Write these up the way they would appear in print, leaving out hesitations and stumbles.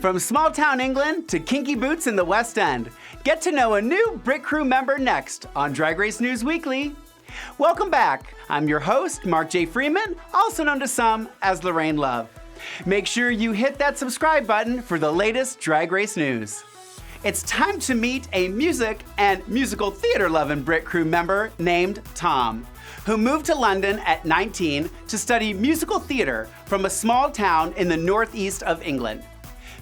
From small town England to Kinky Boots in the West End, get to know a new Brit crew member next on Drag Race News Weekly. Welcome back. I'm your host, Mark J. Freeman, also known to some as Lorraine Love. Make sure you hit that subscribe button for the latest Drag Race news. It's time to meet a music and musical theater loving Brit crew member named Tom, who moved to London at 19 to study musical theater from a small town in the northeast of England.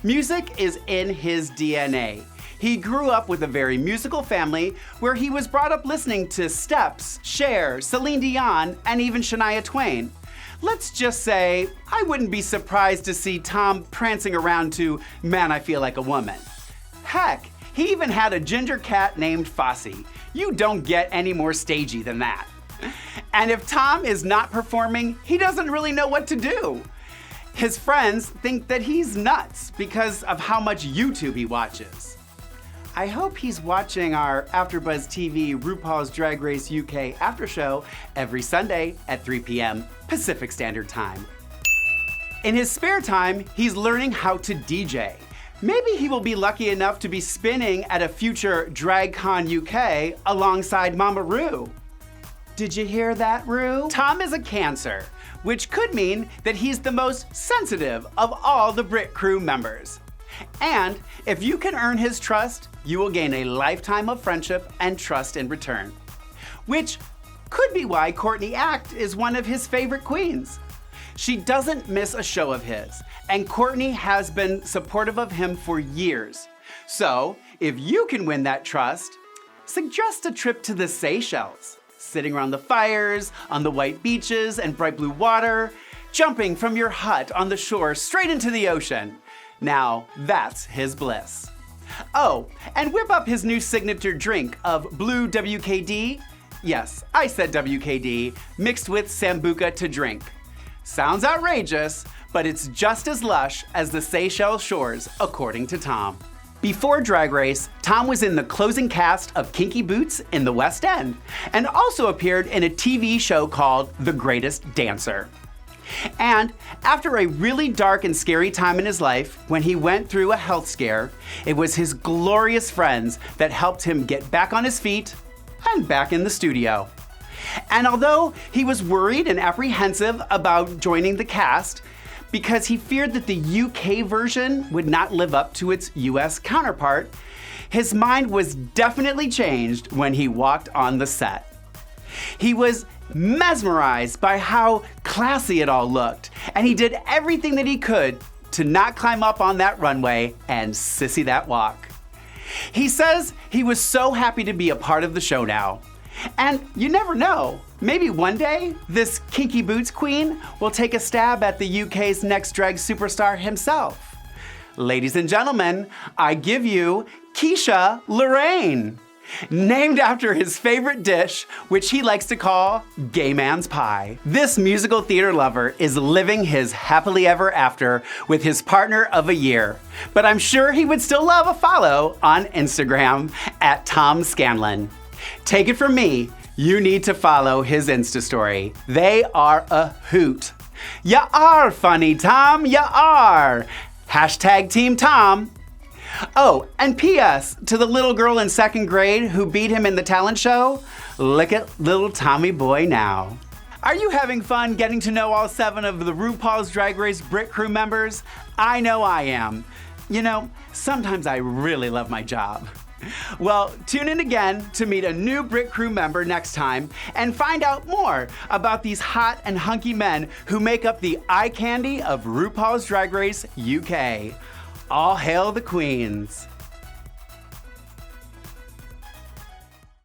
Music is in his DNA. He grew up with a very musical family where he was brought up listening to Steps, Cher, Celine Dion, and even Shania Twain. Let's just say, I wouldn't be surprised to see Tom prancing around to Man, I Feel Like a Woman. Heck, he even had a ginger cat named Fosse. You don't get any more stagey than that. And if Tom is not performing, he doesn't really know what to do. His friends think that he's nuts because of how much YouTube he watches. I hope he's watching our AfterBuzz TV RuPaul's Drag Race UK after show every Sunday at 3 p.m. Pacific Standard Time. In his spare time, he's learning how to DJ. Maybe he will be lucky enough to be spinning at a future DragCon UK alongside Mama Ru. Did you hear that, Ru? Tom is a Cancer, which could mean that he's the most sensitive of all the Brit crew members. And if you can earn his trust, you will gain a lifetime of friendship and trust in return. Which could be why Courtney Act is one of his favorite queens. She doesn't miss a show of his, and Courtney has been supportive of him for years. So, if you can win that trust, suggest a trip to the Seychelles. Sitting around the fires, on the white beaches and bright blue water, jumping from your hut on the shore straight into the ocean. Now, that's his bliss. Oh, and whip up his new signature drink of blue WKD. Yes, I said WKD, mixed with Sambuca to drink. Sounds outrageous, but it's just as lush as the Seychelles shores, according to Tom. Before Drag Race, Tom was in the closing cast of Kinky Boots in the West End, and also appeared in a TV show called The Greatest Dancer. And after a really dark and scary time in his life, when he went through a health scare, it was his glorious friends that helped him get back on his feet and back in the studio. And although he was worried and apprehensive about joining the cast, because he feared that the UK version would not live up to its US counterpart, his mind was definitely changed when he walked on the set. He was mesmerized by how classy it all looked, and he did everything that he could to not climb up on that runway and sissy that walk. He says he was so happy to be a part of the show now. And you never know, maybe one day this Kinky Boots queen will take a stab at the UK's next drag superstar himself. Ladies and gentlemen, I give you Keisha Lorraine, named after his favorite dish, which he likes to call gay man's pie. This musical theater lover is living his happily ever after with his partner of a year, but I'm sure he would still love a follow on Instagram at Tom Scanlon. Take it from me, you need to follow his Insta story. They are a hoot. Ya are funny, Tom, ya are. Hashtag Team Tom. Oh, and P.S. to the little girl in 2nd grade who beat him in the talent show, look at little Tommy boy now. Are you having fun getting to know all 7 of the RuPaul's Drag Race Brit crew members? I know I am. You know, sometimes I really love my job. Well, tune in again to meet a new Brit crew member next time and find out more about these hot and hunky men who make up the eye candy of RuPaul's Drag Race UK. All hail the queens.